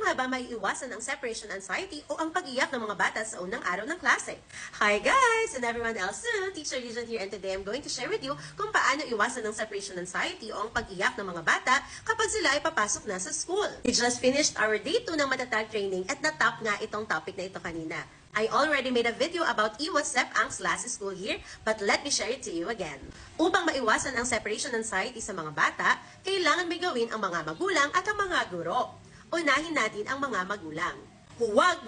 nga ba maiiwasan ang separation anxiety o ang pag-iyak ng mga bata sa unang araw ng klase? Hi guys! And everyone else too! Teacher Lijan here, and today I'm going to share with you kung paano iwasan ang separation anxiety o ang pag-iyak ng mga bata kapag sila ay papasok na sa school. We just finished our day 2 ng Matatag training at natap nga itong topic na ito kanina. I already made a video about Iwas Sep Ang's last school year, but let me share it to you again. Upang maiwasan ang separation anxiety sa mga bata, kailangan may gawin ang mga magulang at ang mga guro. Unahin natin ang mga magulang. Huwag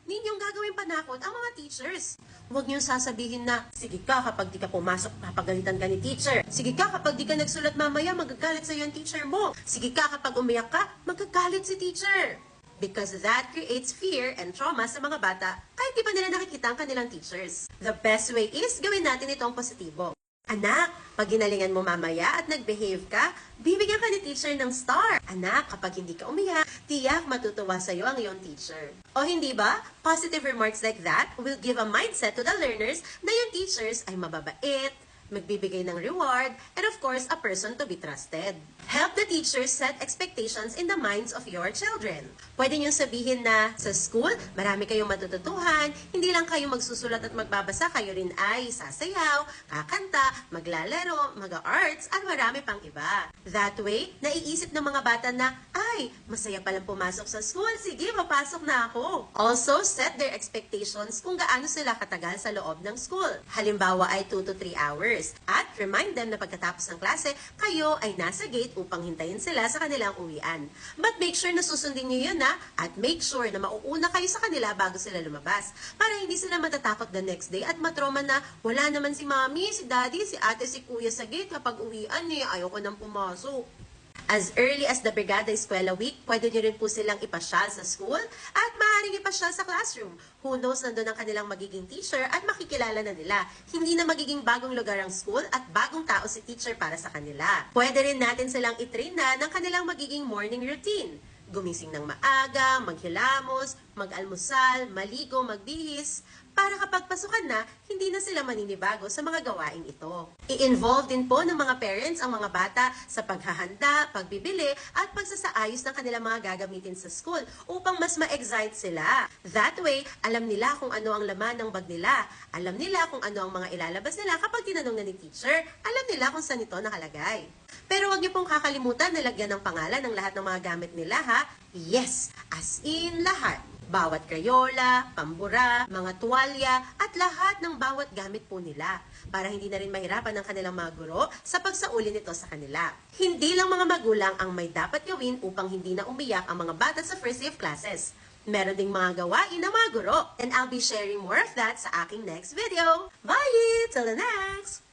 ninyong gagawin panakot ang mga teachers. Huwag niyong sasabihin na, sige ka kapag di ka pumasok, papagalitan ka ni teacher. Sige ka kapag di ka nagsulat mamaya, magagalit sa'yo ang teacher mo. Sige ka kapag umiyak ka, magagalit si teacher. Because that creates fear and trauma sa mga bata kahit di pa nila nakikita ang kanilang teachers. The best way is gawin natin itong positibo. Anak, pag ginalingan mo mamaya at nag-behave ka, bibigyan ka ni teacher ng star. Anak, kapag hindi ka umiyak, tiyak matutuwa sa'yo ang iyong teacher. O hindi ba? Positive remarks like that will give a mindset to the learners na yung teachers ay mababait, magbibigay ng reward, and of course, a person to be trusted. Help the teachers set expectations in the minds of your children. Pwede niyong sabihin na sa school, marami kayong matututuhan, hindi lang kayo magsusulat at magbabasa, kayo rin ay sasayaw, kakanta, maglalaro, mag-arts, at marami pang iba. That way, naiisip ng mga bata na, ay, masaya palang pumasok sa school, sige, mapasok na ako. Also, set their expectations kung gaano sila katagal sa loob ng school. Halimbawa ay 2 to 3 hours. At remind them na pagkatapos ng klase, kayo ay nasa gate upang hintayin sila sa kanilang uwian. But make sure na susundin niyo yun at make sure na mauuna kayo sa kanila bago sila lumabas para hindi sila matatakot the next day at matroma na wala naman si mami, si daddy, si ate, si kuya sa gate kapag uwian ayoko nang pumasok. As early as the Brigada Eskwela Week, pwede nyo rin po silang ipasyal sa school at maaaring ipasyal sa classroom. Who knows, nandun ang kanilang magiging teacher at makikilala na nila. Hindi na magiging bagong lugar ang school at bagong tao si teacher para sa kanila. Pwede rin natin silang itrain na ng kanilang magiging morning routine. Gumising ng maaga, maghilamos, mag-almusal, maligo, magbihis, para kapag pasukan na, hindi na sila maninibago sa mga gawain ito. I-involve din po ng mga parents ang mga bata sa paghahanda, pagbibili, at pagsasaayos ng kanilang mga gagamitin sa school upang mas ma-excite sila. That way, alam nila kung ano ang laman ng bag nila. Alam nila kung ano ang mga ilalabas nila kapag tinanong na ni teacher. Alam nila kung saan ito nakalagay. Pero huwag niyo pong kakalimutan na lagyan ng pangalan ng lahat ng mga gamit nila ha. Yes, as in lahat. Bawat krayola, pambura, mga tuwalya, at lahat ng bawat gamit po nila para hindi na rin mahirapan ng kanilang mga guro sa pagsauli nito sa kanila. Hindi lang mga magulang ang may dapat gawin upang hindi na umiyak ang mga bata sa first day of classes. Meron ding mga gawain ng mga guro, and I'll be sharing more of that sa aking next video. Bye! Till the next!